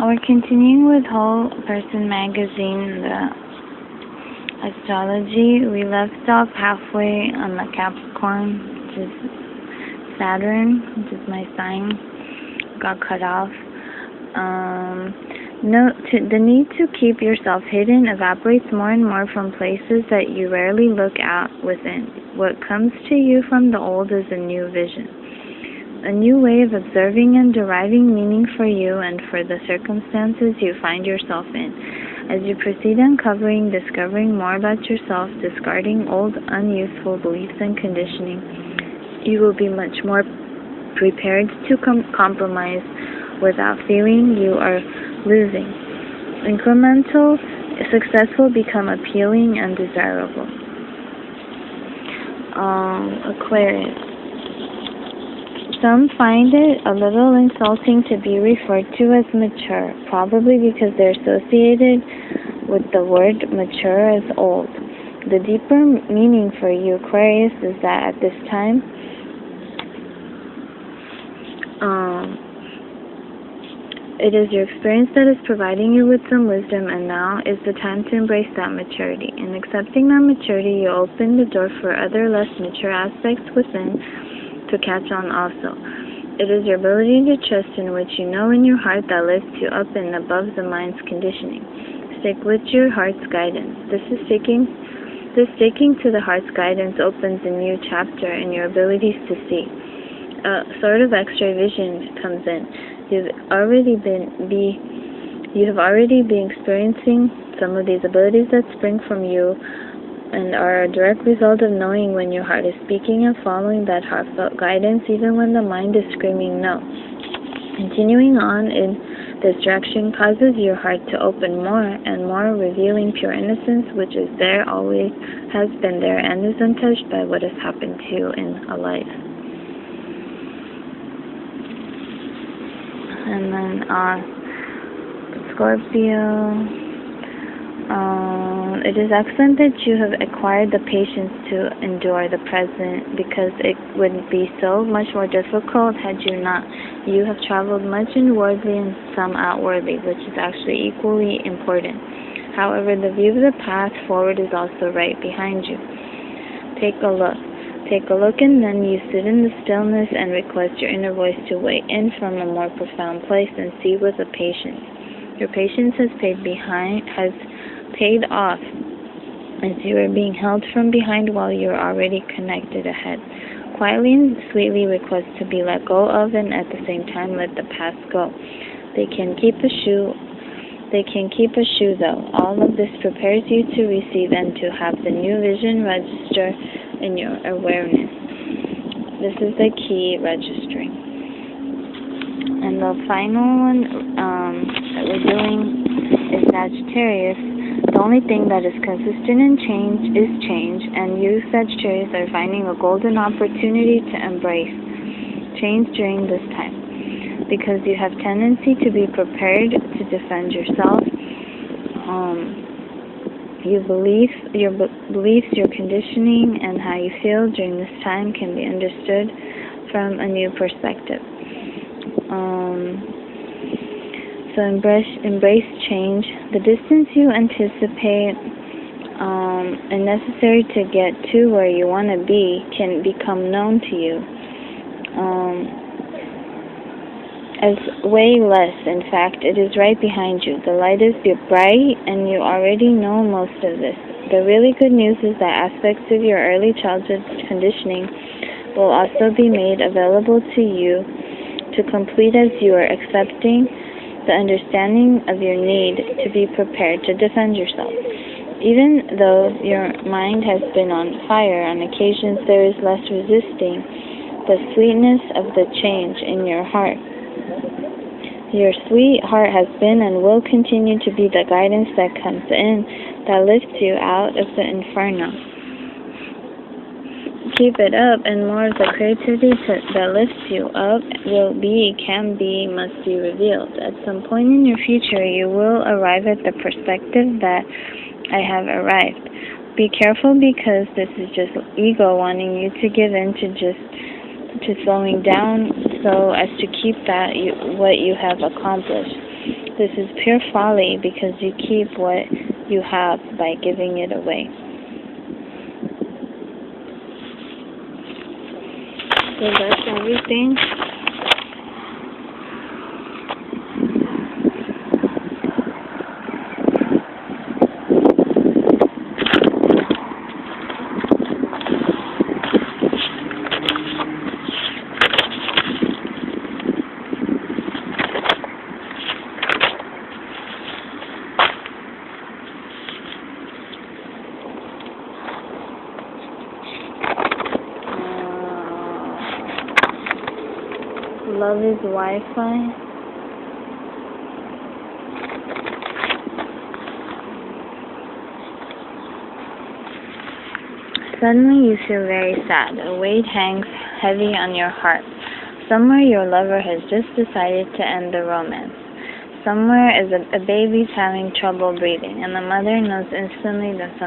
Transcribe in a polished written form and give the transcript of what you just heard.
We're continuing with Whole Person Magazine, the astrology. We left off halfway on the Capricorn, which is Saturn, which is my sign. Got cut off. The need to keep yourself hidden evaporates more and more from places that you rarely look at within. What comes to you from the old is a new vision, a new way of observing and deriving meaning for you and for the circumstances you find yourself in. As you proceed uncovering, discovering more about yourself, discarding old, unuseful beliefs and conditioning, you will be much more prepared to compromise without feeling you are losing. Incremental success will become appealing and desirable. Aquarius. Some find it a little insulting to be referred to as mature, probably because they're associated with the word mature as old. The deeper meaning for you, Aquarius, is that at this time, it is your experience that is providing you with some wisdom, and now is the time to embrace that maturity. In accepting that maturity, you open the door for other less mature aspects within to catch on also. It is your ability to trust in what you know in your heart that lifts you up and above the mind's conditioning. Stick with your heart's guidance. This sticking to the heart's guidance opens a new chapter in your abilities to see. A sort of X-ray vision comes in. You have already been experiencing some of these abilities that spring from you and are a direct result of knowing when your heart is speaking and following that heartfelt guidance even when the mind is screaming no. Continuing on in this direction causes your heart to open more and more, revealing pure innocence which is there, always has been there, and is untouched by what has happened to you in a life. And then Scorpio, it is excellent that you have acquired the patience to endure the present, because it would be so much more difficult had you not. You have traveled much inwardly and some outwardly, which is actually equally important. However, the view of the path forward is also right behind you. Take a look, and then you sit in the stillness and request your inner voice to weigh in from a more profound place and see with a patience. Your patience has paid off, as you are being held from behind while you are already connected ahead. Quietly and sweetly request to be let go of, and at the same time let the past go. They can keep a shoe though. All of this prepares you to receive and to have the new vision register in your awareness. This is the key, registering. And the final one that we're doing is Sagittarius. The only thing that is consistent in change is change, and you, Sagittarius, are finding a golden opportunity to embrace change during this time, because you have tendency to be prepared to defend yourself. Your beliefs, your conditioning, and how you feel during this time can be understood from a new perspective. So embrace change. The distance you anticipate and necessary to get to where you want to be can become known to you as way less. In fact, it is right behind you. The light is bright, and you already know most of this. The really good news is that aspects of your early childhood conditioning will also be made available to you to complete as you are accepting the understanding of your need to be prepared to defend yourself. Even though your mind has been on fire on occasions, there is less resisting the sweetness of the change in your heart. Your sweet heart has been and will continue to be the guidance that comes in, that lifts you out of the inferno. Keep it up, and more of the creativity that lifts you up can be, must be revealed. At some point in your future, you will arrive at the perspective that I have arrived. Be careful, because this is just ego wanting you to give in to slowing down so as to keep what you have accomplished. This is pure folly because you keep what you have by giving it away. So that's everything. Love is Wi-Fi. Suddenly you feel very sad. A weight hangs heavy on your heart. Somewhere your lover has just decided to end the romance. Somewhere is a baby's having trouble breathing, and the mother knows instantly that something